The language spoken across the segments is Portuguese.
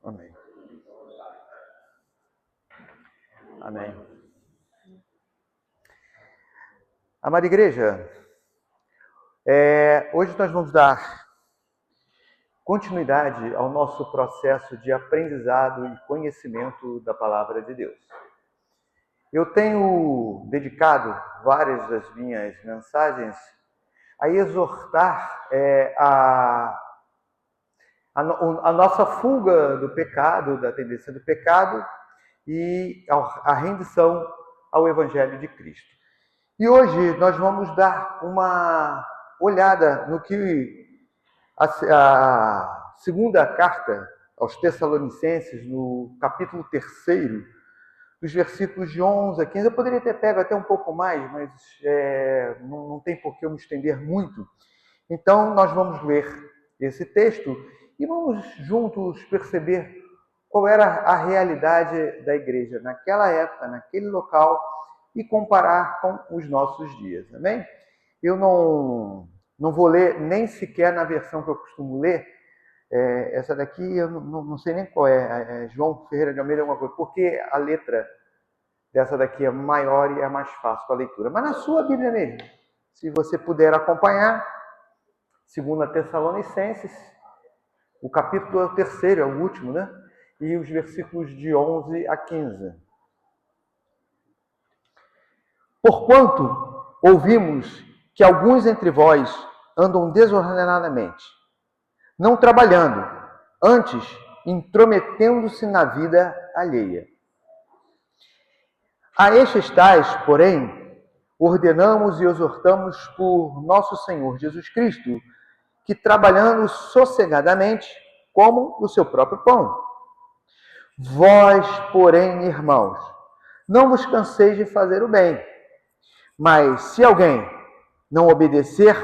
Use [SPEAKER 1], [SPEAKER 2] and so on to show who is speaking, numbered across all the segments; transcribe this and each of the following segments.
[SPEAKER 1] Amém. Amém. Amada igreja, hoje nós vamos dar continuidade ao nosso processo de aprendizado e conhecimento da Palavra de Deus. Eu tenho dedicado várias das minhas mensagens a exortar a nossa fuga do pecado, da tendência do pecado e a rendição ao Evangelho de Cristo. E hoje nós vamos dar uma olhada no que a segunda carta aos Tessalonicenses, no capítulo 3, dos versículos de 11 a 15. Eu poderia ter pego até um pouco mais, mas não tem por que eu me estender muito. Então nós vamos ler esse texto e vamos juntos perceber qual era a realidade da igreja naquela época, naquele local, e comparar com os nossos dias, amém? Eu não vou ler nem sequer na versão que eu costumo ler. Essa daqui eu não sei nem qual é João Ferreira de Almeida, alguma coisa, porque a letra dessa daqui é maior e é mais fácil para a leitura. Mas na sua Bíblia mesmo, se você puder acompanhar, 2 Tessalonicenses, o capítulo é o 3º, é o último, né? E os versículos de 11 a 15. Porquanto ouvimos que alguns entre vós andam desordenadamente, não trabalhando, antes intrometendo-se na vida alheia. A estes tais, porém, ordenamos e exortamos por nosso Senhor Jesus Cristo, que trabalhando sossegadamente, comam o seu próprio pão. Vós, porém, irmãos, não vos canseis de fazer o bem, mas se alguém não obedecer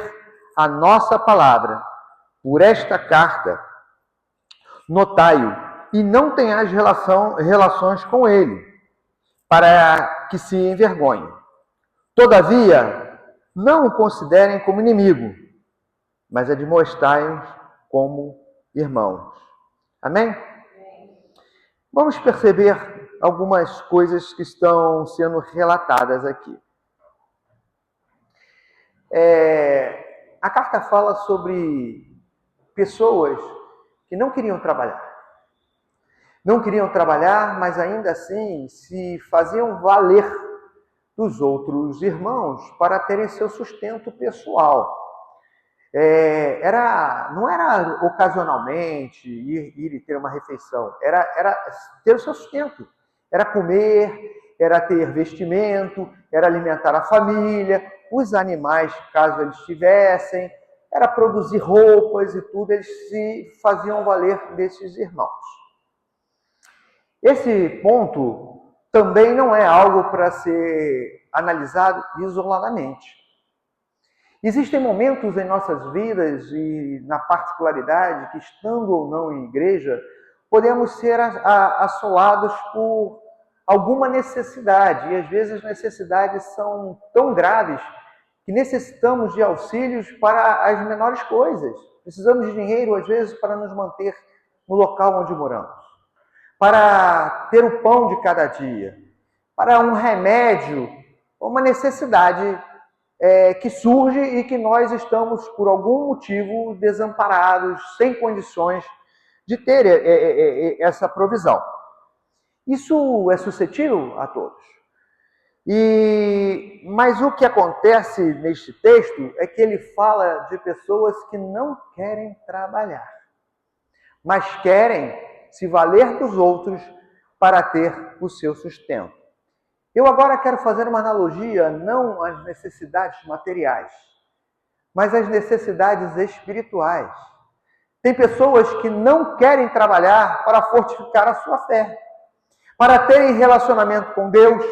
[SPEAKER 1] a nossa palavra por esta carta, notai-o e não tenhais relações com ele, para que se envergonhe. Todavia, não o considerem como inimigo, mas admoestai-os como irmãos. Amém? Vamos perceber algumas coisas que estão sendo relatadas aqui. A carta fala sobre pessoas que não queriam trabalhar. Não queriam trabalhar, mas ainda assim se faziam valer dos outros irmãos para terem seu sustento pessoal. Não era ocasionalmente ir e ter uma refeição, era ter o seu sustento, era comer, era ter vestimento, era alimentar a família, os animais, caso eles tivessem, era produzir roupas e tudo, eles se faziam valer desses irmãos. Esse ponto também não é algo para ser analisado isoladamente. Existem momentos em nossas vidas e na particularidade que, estando ou não em igreja, podemos ser assolados por alguma necessidade. E às vezes as necessidades são tão graves que necessitamos de auxílios para as menores coisas. Precisamos de dinheiro, às vezes, para nos manter no local onde moramos, para ter o pão de cada dia, para um remédio, uma necessidade que surge e que nós estamos, por algum motivo, desamparados, sem condições de ter essa provisão. Isso é suscetível a todos. Mas o que acontece neste texto é que ele fala de pessoas que não querem trabalhar, mas querem se valer dos outros para ter o seu sustento. Eu agora quero fazer uma analogia não às necessidades materiais, mas às necessidades espirituais. Tem pessoas que não querem trabalhar para fortificar a sua fé, para terem relacionamento com Deus,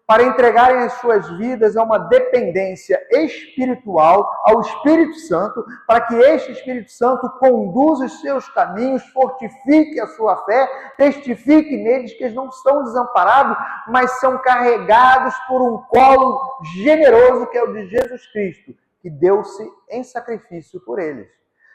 [SPEAKER 1] para entregarem as suas vidas a uma dependência espiritual ao Espírito Santo, para que este Espírito Santo conduza os seus caminhos, fortifique a sua fé, testifique neles que eles não são desamparados, mas são carregados por um colo generoso que é o de Jesus Cristo, que deu-se em sacrifício por eles.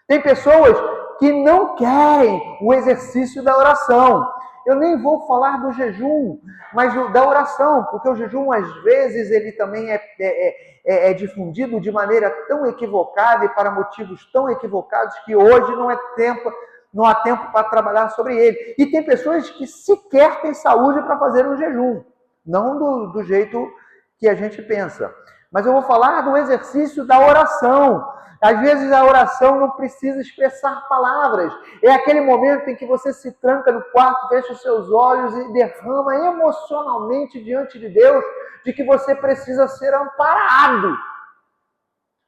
[SPEAKER 1] Tem pessoas que não querem o exercício da oração. Eu nem vou falar do jejum, mas da oração, porque o jejum, às vezes, ele também é difundido de maneira tão equivocada e para motivos tão equivocados que hoje não há tempo para trabalhar sobre ele. E tem pessoas que sequer têm saúde para fazer um jejum, não do jeito que a gente pensa. Mas eu vou falar do exercício da oração. Às vezes a oração não precisa expressar palavras. É aquele momento em que você se tranca no quarto, fecha os seus olhos e derrama emocionalmente diante de Deus de que você precisa ser amparado.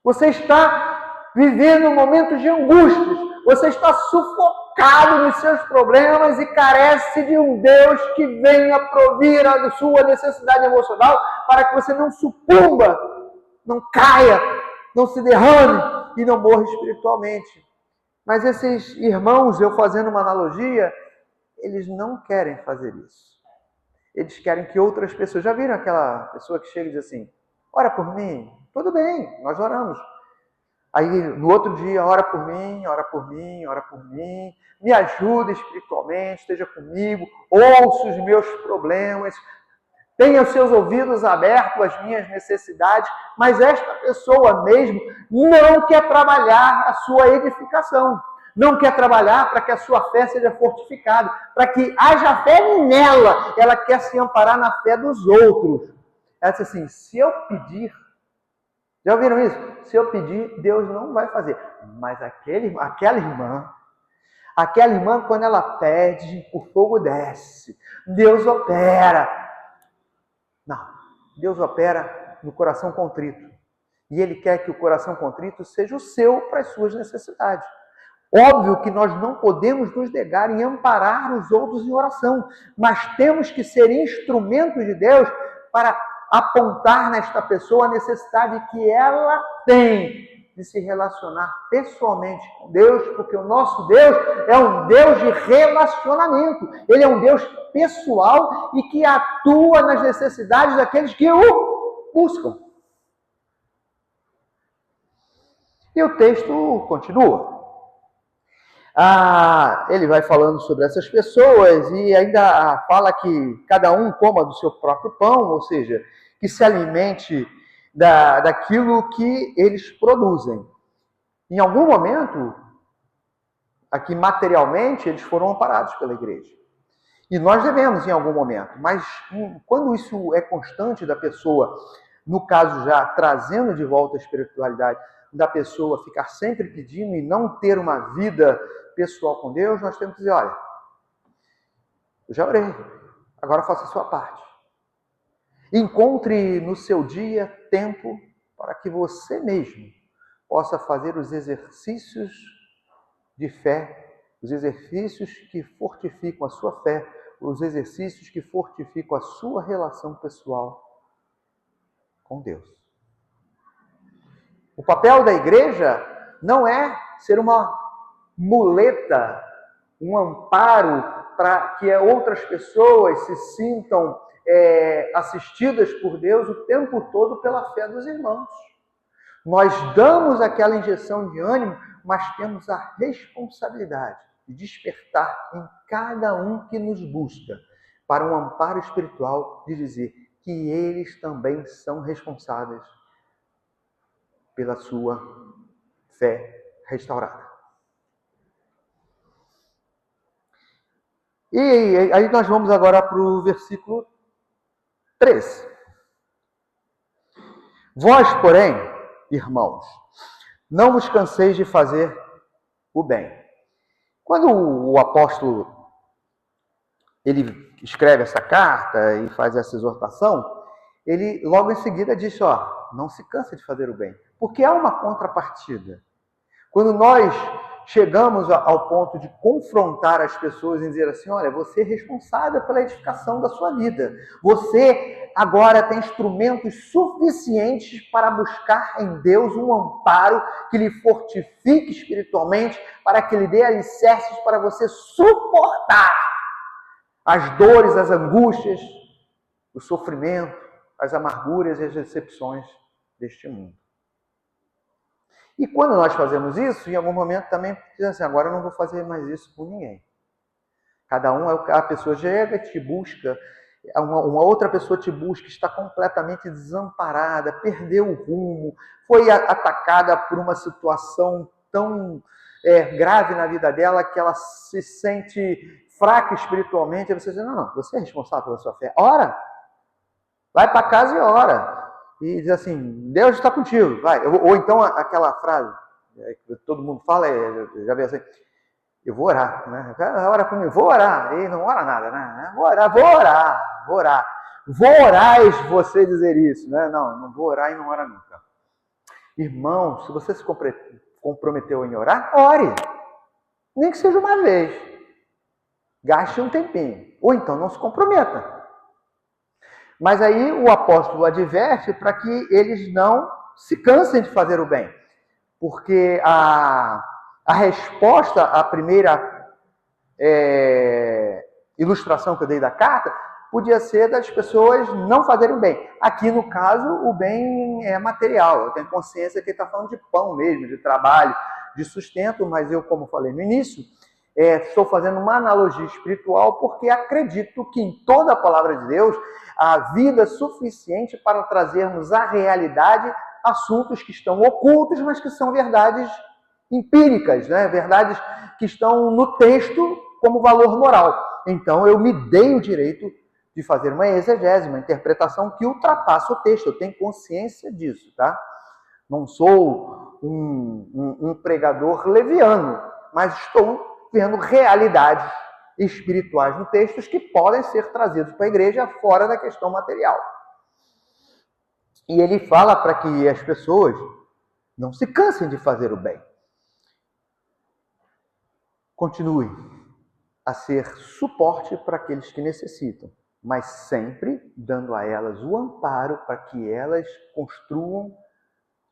[SPEAKER 1] Você está vivendo momentos de angústias. Você está sufocado nos seus problemas e carece de um Deus que venha provir a sua necessidade emocional para que você não sucumba, não caia, não se derrame e não morra espiritualmente. Mas esses irmãos, eu fazendo uma analogia, eles não querem fazer isso. Eles querem que outras pessoas... Já viram aquela pessoa que chega e diz assim, ora por mim? Tudo bem, nós oramos. Aí no outro dia, ora por mim, ora por mim, ora por mim. Me ajuda espiritualmente, esteja comigo, ouça os meus problemas, tenha os seus ouvidos abertos às minhas necessidades, mas esta pessoa mesmo não quer trabalhar a sua edificação, não quer trabalhar para que a sua fé seja fortificada, para que haja fé nela, ela quer se amparar na fé dos outros. Ela diz assim, se eu pedir, já ouviram isso? Se eu pedir, Deus não vai fazer. Mas aquela irmã, quando ela pede, o fogo desce, Deus opera. Não, Deus opera no coração contrito. E Ele quer que o coração contrito seja o seu para as suas necessidades. Óbvio que nós não podemos nos negar em amparar os outros em oração, mas temos que ser instrumentos de Deus para apontar nesta pessoa a necessidade que ela tem de se relacionar pessoalmente com Deus, porque o nosso Deus é um Deus de relacionamento. Ele é um Deus pessoal e que atua nas necessidades daqueles que o buscam. E o texto continua. Ele vai falando sobre essas pessoas e ainda fala que cada um coma do seu próprio pão, ou seja, que se alimente daquilo que eles produzem. Em algum momento, aqui materialmente, eles foram amparados pela igreja. E nós devemos em algum momento, mas quando isso é constante da pessoa, no caso já trazendo de volta a espiritualidade, da pessoa ficar sempre pedindo e não ter uma vida pessoal com Deus, nós temos que dizer, olha, eu já orei, agora faça a sua parte. Encontre no seu dia tempo para que você mesmo possa fazer os exercícios de fé, os exercícios que fortificam a sua fé, os exercícios que fortificam a sua relação pessoal com Deus. O papel da igreja não é ser uma muleta, um amparo para que outras pessoas se sintam assistidas por Deus o tempo todo pela fé dos irmãos. Nós damos aquela injeção de ânimo, mas temos a responsabilidade de despertar em cada um que nos busca para um amparo espiritual, de dizer que eles também são responsáveis pela sua fé restaurada. E aí nós vamos agora para o versículo 13. Vós, porém, irmãos, não vos canseis de fazer o bem. Quando o apóstolo ele escreve essa carta e faz essa exortação, ele logo em seguida diz, não se cansa de fazer o bem, porque há uma contrapartida. Quando nós chegamos ao ponto de confrontar as pessoas e dizer assim, olha, você é responsável pela edificação da sua vida. Você agora tem instrumentos suficientes para buscar em Deus um amparo que lhe fortifique espiritualmente, para que lhe dê alicerces para você suportar as dores, as angústias, o sofrimento, as amarguras e as decepções deste mundo. E quando nós fazemos isso, em algum momento também diz assim, agora eu não vou fazer mais isso com ninguém. Cada um, a pessoa chega, te busca, uma outra pessoa te busca, está completamente desamparada, perdeu o rumo, foi atacada por uma situação tão grave na vida dela que ela se sente fraca espiritualmente. Aí você diz, não, você é responsável pela sua fé. Ora, vai para casa e ora. E diz assim, Deus está contigo, vai. Ou então aquela frase que todo mundo fala, já vê assim, eu vou orar, né? Ora comigo, vou orar. E não ora nada, né? Vou orar. Vou orar e você dizer isso, né? Não vou orar e não ora nunca. Irmão, se você se comprometeu em orar, ore. Nem que seja uma vez. Gaste um tempinho. Ou então não se comprometa. Mas aí o apóstolo adverte para que eles não se cansem de fazer o bem. Porque a resposta à primeira ilustração que eu dei da carta podia ser das pessoas não fazerem o bem. Aqui, no caso, o bem é material. Eu tenho consciência que ele está falando de pão mesmo, de trabalho, de sustento, mas eu, como falei no início, estou fazendo uma analogia espiritual porque acredito que em toda a palavra de Deus há vida suficiente para trazermos à realidade assuntos que estão ocultos, mas que são verdades empíricas, né? Verdades que estão no texto como valor moral. Então, eu me dei o direito de fazer uma exegese, uma interpretação que ultrapassa o texto. Eu tenho consciência disso, tá? Não sou um pregador leviano, mas estou vendo realidades espirituais no texto que podem ser trazidos para a igreja fora da questão material. E ele fala para que as pessoas não se cansem de fazer o bem. Continue a ser suporte para aqueles que necessitam, mas sempre dando a elas o amparo para que elas construam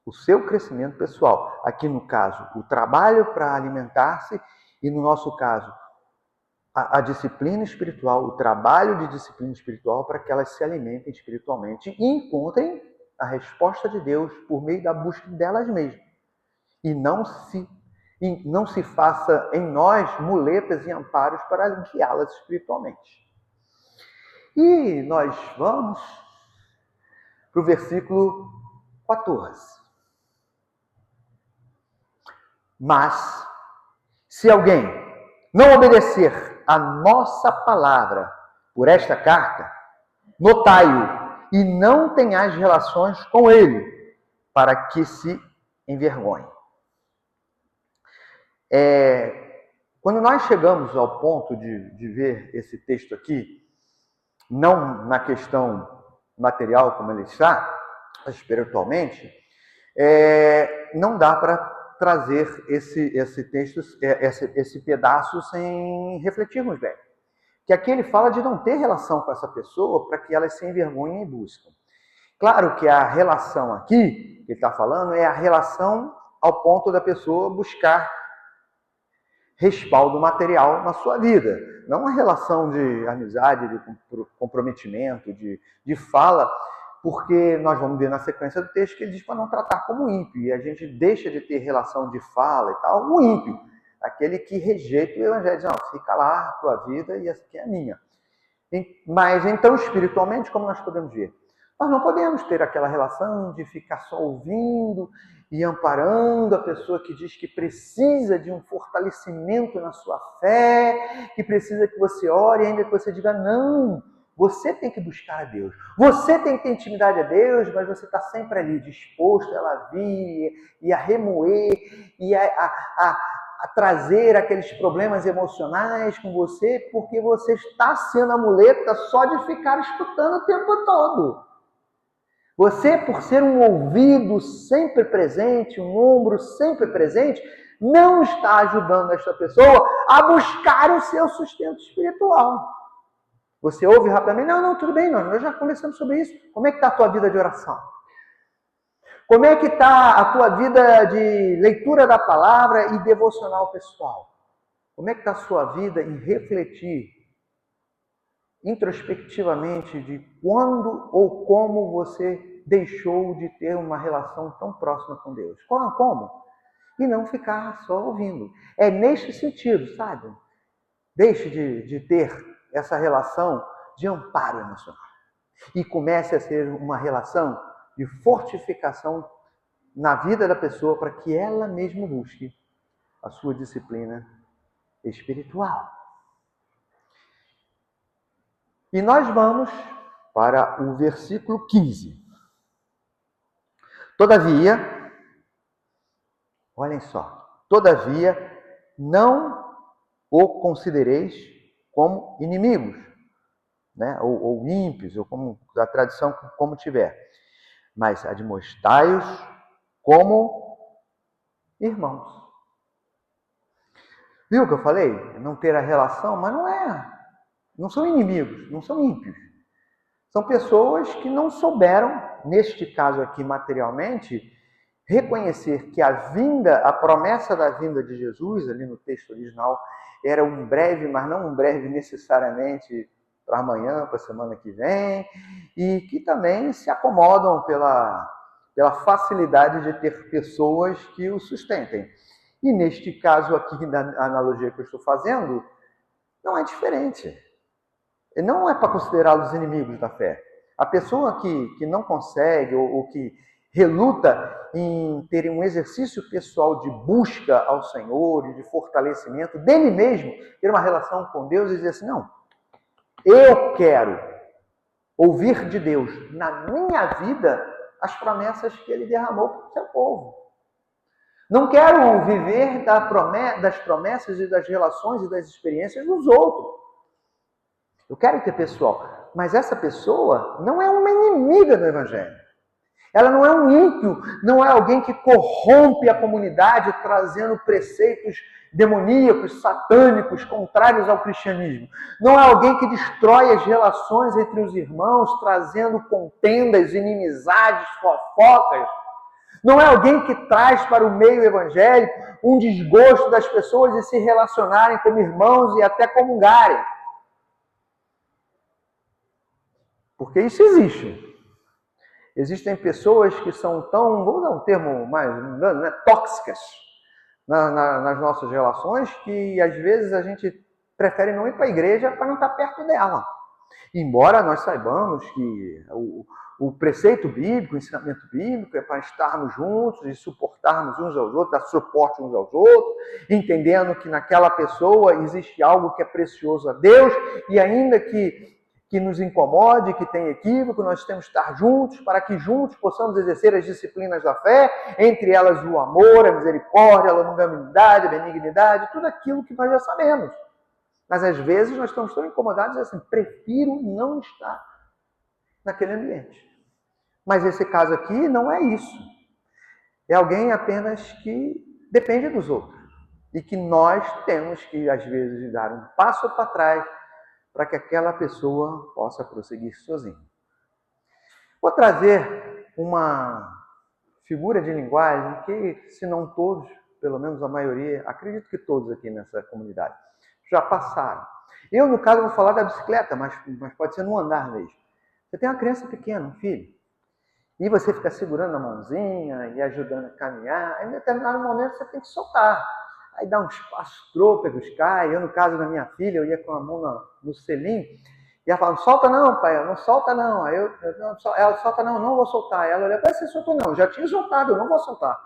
[SPEAKER 1] o seu crescimento pessoal. Aqui no caso, o trabalho para alimentar-se e no nosso caso, a disciplina espiritual, o trabalho de disciplina espiritual para que elas se alimentem espiritualmente e encontrem a resposta de Deus por meio da busca delas mesmas. E não se faça em nós muletas e amparos para guiá-las espiritualmente. E nós vamos para o versículo 14. Mas, se alguém não obedecer a nossa palavra por esta carta, notai-o e não tenhais relações com ele, para que se envergonhe. Quando nós chegamos ao ponto de ver esse texto aqui, não na questão material como ele está, espiritualmente, não dá para trazer esse texto, esse pedaço sem refletirmos bem. Que aqui ele fala de não ter relação com essa pessoa para que elas se envergonhem e buscam. Claro que a relação aqui, que ele está falando, é a relação ao ponto da pessoa buscar respaldo material na sua vida. Não uma relação de amizade, de comprometimento, de fala, porque nós vamos ver na sequência do texto que ele diz para não tratar como ímpio, e a gente deixa de ter relação de fala e tal, o ímpio, aquele que rejeita o evangelho, diz, não, fica lá a tua vida e essa aqui é a minha. Mas então, espiritualmente, como nós podemos ver? Nós não podemos ter aquela relação de ficar só ouvindo e amparando a pessoa que diz que precisa de um fortalecimento na sua fé, que precisa que você ore e ainda que você diga, não, você tem que buscar a Deus. Você tem que ter intimidade a Deus, mas você está sempre ali disposto a ela vir e a remoer e a trazer aqueles problemas emocionais com você, porque você está sendo a muleta só de ficar escutando o tempo todo. Você, por ser um ouvido sempre presente, um ombro sempre presente, não está ajudando esta pessoa a buscar o seu sustento espiritual. Você ouve rapidamente, não, tudo bem, nós já conversamos sobre isso. Como é que está a tua vida de oração? Como é que está a tua vida de leitura da palavra e devocional pessoal? Como é que está a sua vida em refletir introspectivamente de quando ou como você deixou de ter uma relação tão próxima com Deus? Como? e não ficar só ouvindo. É neste sentido, sabe? Deixe de ter essa relação de amparo emocional e comece a ser uma relação de fortificação na vida da pessoa para que ela mesma busque a sua disciplina espiritual. E nós vamos para o versículo 15. Todavia, olhem só, todavia não o considereis como inimigos, né? ou ímpios, ou como a tradição como tiver, mas admoestai-os como irmãos. Viu o que eu falei? Não ter a relação, mas não são inimigos, não são ímpios. São pessoas que não souberam, neste caso aqui materialmente, reconhecer que a promessa da vinda de Jesus, ali no texto original, era um breve, mas não um breve necessariamente para amanhã, para a semana que vem, e que também se acomodam pela facilidade de ter pessoas que o sustentem. E neste caso aqui, da analogia que eu estou fazendo, não é diferente. Não é para considerá-los inimigos da fé. A pessoa que não consegue ou que reluta em ter um exercício pessoal de busca ao Senhor e de fortalecimento dele mesmo, ter uma relação com Deus e dizer assim, não, eu quero ouvir de Deus na minha vida as promessas que Ele derramou para o seu povo. Não quero viver das promessas e das relações e das experiências dos outros. Eu quero ter pessoal, mas essa pessoa não é uma inimiga do Evangelho. Ela não é um ímpio, não é alguém que corrompe a comunidade trazendo preceitos demoníacos, satânicos, contrários ao cristianismo. Não é alguém que destrói as relações entre os irmãos, trazendo contendas, inimizades, fofocas. Não é alguém que traz para o meio evangélico um desgosto das pessoas de se relacionarem como irmãos e até comungarem. Porque isso existe. Existem pessoas que são tão, vamos dar um termo mais, né, tóxicas nas nossas relações, que às vezes a gente prefere não ir para a igreja para não estar perto dela. Embora nós saibamos que o preceito bíblico, o ensinamento bíblico é para estarmos juntos e suportarmos uns aos outros, dar suporte uns aos outros, entendendo que naquela pessoa existe algo que é precioso a Deus e ainda que nos incomode, que tem equívoco, nós temos que estar juntos para que juntos possamos exercer as disciplinas da fé, entre elas o amor, a misericórdia, a longanimidade, a benignidade, tudo aquilo que nós já sabemos. Mas às vezes nós estamos tão incomodados assim, prefiro não estar naquele ambiente. Mas esse caso aqui não é isso. É alguém apenas que depende dos outros. E que nós temos que, às vezes, dar um passo para trás para que aquela pessoa possa prosseguir sozinha. Vou trazer uma figura de linguagem que, se não todos, pelo menos a maioria, acredito que todos aqui nessa comunidade, já passaram. Eu, no caso, vou falar da bicicleta, mas pode ser no andar mesmo. Você tem uma criança pequena, um filho, e você fica segurando a mãozinha e ajudando a caminhar, em determinado momento você tem que soltar. Aí dá uns passos trôpegos, cai. Eu, no caso da minha filha, eu ia com a mão no selim, e ela falava, não solta não, pai, não solta não. Aí ela solta não, não vou soltar. Ela olhou, você soltou não, eu já tinha soltado, eu não vou soltar.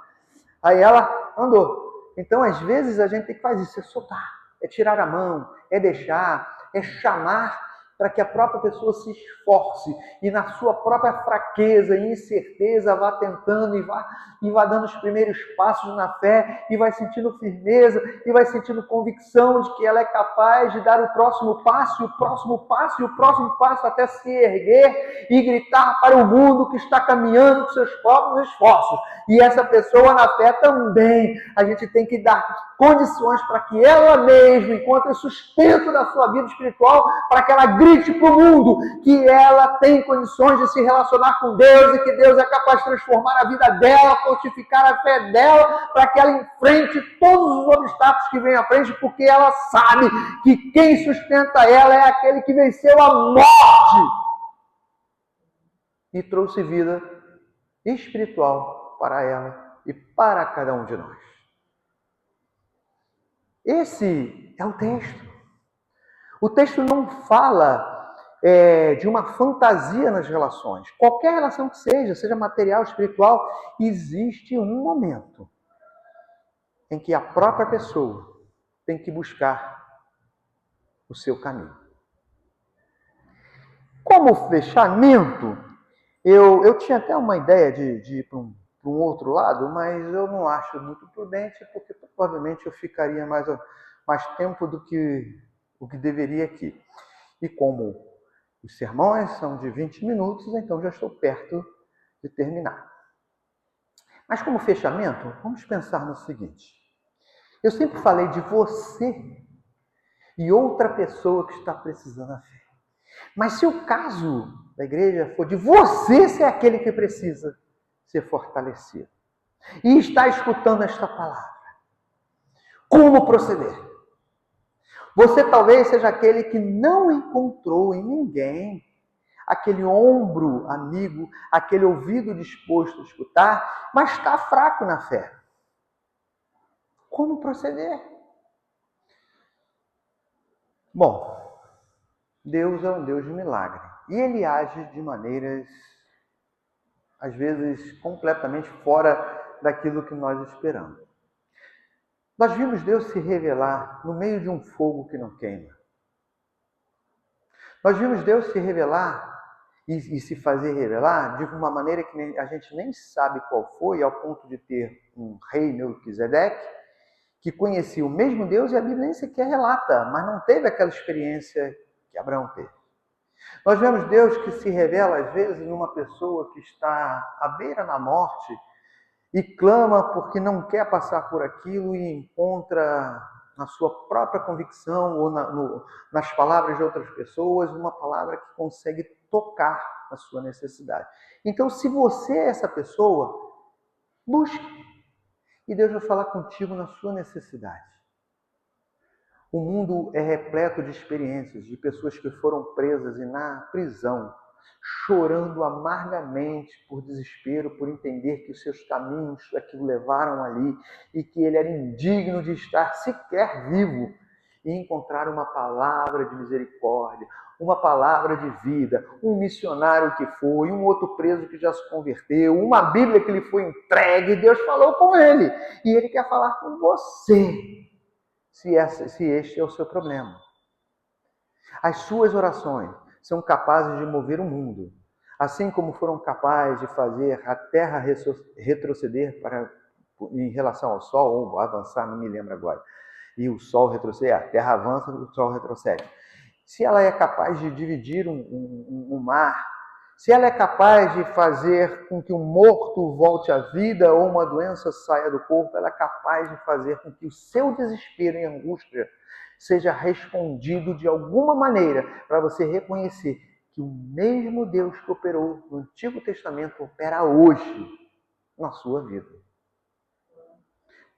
[SPEAKER 1] Aí ela andou. Então, às vezes, a gente tem que fazer isso, é soltar, é tirar a mão, é deixar, é chamar para que a própria pessoa se esforce e na sua própria fraqueza e incerteza vá tentando e vá dando os primeiros passos na fé e vai sentindo firmeza e vai sentindo convicção de que ela é capaz de dar o próximo passo, e o próximo passo, e o próximo passo até se erguer e gritar para o mundo que está caminhando com seus próprios esforços. E essa pessoa na fé também, a gente tem que dar condições para que ela mesma encontre sustento da sua vida espiritual, para que ela grite para o mundo que ela tem condições de se relacionar com Deus e que Deus é capaz de transformar a vida dela, fortificar a fé dela, para que ela enfrente todos os obstáculos que vêm à frente, porque ela sabe que quem sustenta ela é aquele que venceu a morte e trouxe vida espiritual para ela e para cada um de nós. Esse é o texto. O texto não fala de uma fantasia nas relações. Qualquer relação que seja material, espiritual, existe um momento em que a própria pessoa tem que buscar o seu caminho. Como fechamento, eu tinha até uma ideia de ir para um outro lado, mas eu não acho muito prudente, porque provavelmente eu ficaria mais tempo do que o que deveria aqui. E como os sermões são de 20 minutos, então já estou perto de terminar. Mas como fechamento, vamos pensar no seguinte. Eu sempre falei de você e outra pessoa que está precisando da fé. Mas se o caso da igreja for de você ser aquele que precisa ser fortalecido e está escutando esta palavra, como proceder? Você talvez seja aquele que não encontrou em ninguém aquele ombro amigo, aquele ouvido disposto a escutar, mas está fraco na fé. Como proceder? Bom, Deus é um Deus de milagre. E Ele age de maneiras, às vezes, completamente fora daquilo que nós esperamos. Nós vimos Deus se revelar no meio de um fogo que não queima. Nós vimos Deus se revelar e se fazer revelar de uma maneira que a gente nem sabe qual foi, ao ponto de ter um rei Melquisedeque, que conhecia o mesmo Deus, e a Bíblia nem sequer relata, mas não teve aquela experiência que Abraão teve. Nós vemos Deus que se revela, às vezes, numa pessoa que está à beira da morte e clama porque não quer passar por aquilo e encontra na sua própria convicção ou nas palavras de outras pessoas uma palavra que consegue tocar a sua necessidade. Então, se você é essa pessoa, busque. E Deus vai falar contigo na sua necessidade. O mundo é repleto de experiências, de pessoas que foram presas e na prisão, chorando amargamente por desespero, por entender que os seus caminhos aquilo levaram ali e que ele era indigno de estar sequer vivo, e encontrar uma palavra de misericórdia, uma palavra de vida, um missionário que foi, um outro preso que já se converteu, uma Bíblia que lhe foi entregue, Deus falou com ele, e ele quer falar com você, se este é o seu problema. As suas orações são capazes de mover o mundo, assim como foram capazes de fazer a Terra retroceder em relação ao Sol, ou avançar, não me lembro agora, e o Sol retroceder, a Terra avança, o Sol retrocede. Se ela é capaz de dividir um mar, se ela é capaz de fazer com que um morto volte à vida ou uma doença saia do corpo, ela é capaz de fazer com que o seu desespero e angústia seja respondido de alguma maneira, para você reconhecer que o mesmo Deus que operou no Antigo Testamento opera hoje na sua vida.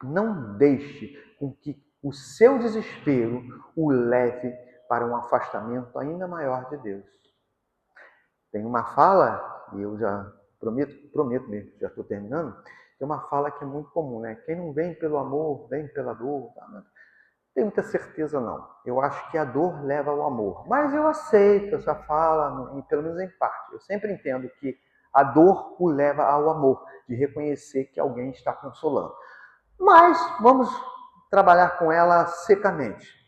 [SPEAKER 1] Não deixe com que o seu desespero o leve para um afastamento ainda maior de Deus. Tem uma fala, e eu já prometo mesmo, já estou terminando, tem uma fala que é muito comum, né? Quem não vem pelo amor, vem pela dor. Tá? Não tenho muita certeza, não. Eu acho que a dor leva ao amor. Mas eu aceito essa fala, pelo menos em parte. Eu sempre entendo que a dor o leva ao amor, de reconhecer que alguém está consolando. Mas vamos trabalhar com ela secamente.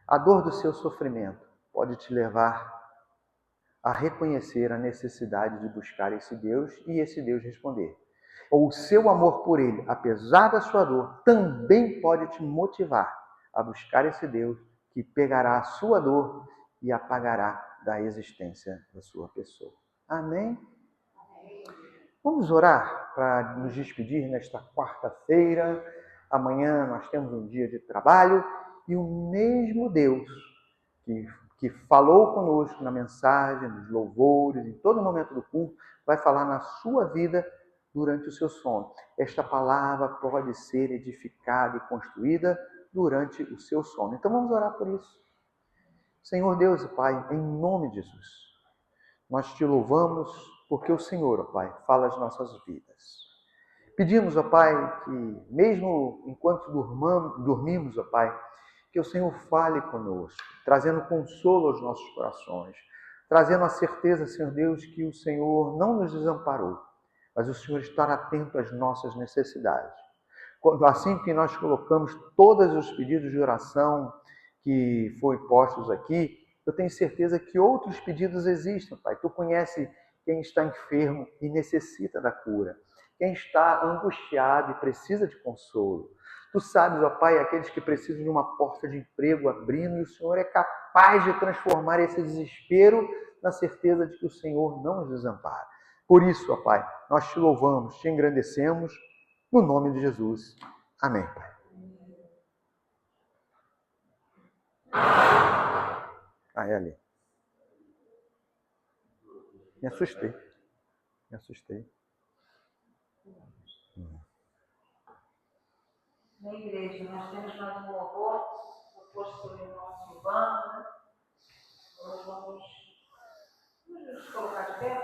[SPEAKER 1] A dor do seu sofrimento pode te levar a reconhecer a necessidade de buscar esse Deus e esse Deus responder. Ou o seu amor por ele, apesar da sua dor, também pode te motivar a buscar esse Deus que pegará a sua dor e apagará da existência da sua pessoa. Amém? Vamos orar para nos despedir nesta quarta-feira. Amanhã nós temos um dia de trabalho e o mesmo Deus que falou conosco na mensagem, nos louvores, em todo momento do culto, vai falar na sua vida durante o seu sono. Esta palavra pode ser edificada e construída durante o seu sono. Então vamos orar por isso. Senhor Deus e Pai, em nome de Jesus, nós te louvamos porque o Senhor, ó Pai, fala as nossas vidas. Pedimos, ó Pai, que mesmo enquanto dormimos, ó Pai, que o Senhor fale conosco, trazendo consolo aos nossos corações, trazendo a certeza, Senhor Deus, que o Senhor não nos desamparou, mas o Senhor está atento às nossas necessidades. Assim que nós colocamos todos os pedidos de oração que foram postos aqui, eu tenho certeza que outros pedidos existem, Pai. Tu conhece quem está enfermo e necessita da cura, quem está angustiado e precisa de consolo. Tu sabes, ó Pai, aqueles que precisam de uma porta de emprego abrindo, e o Senhor é capaz de transformar esse desespero na certeza de que o Senhor não nos desampara. Por isso, ó Pai, nós te louvamos, te engrandecemos, no nome de Jesus. Amém, Pai. É ali. Me assustei. Me assustei.
[SPEAKER 2] Na igreja, nós temos mais um louvor, posto sobre o nosso Silvano, né? Nós vamos nos colocar de pé.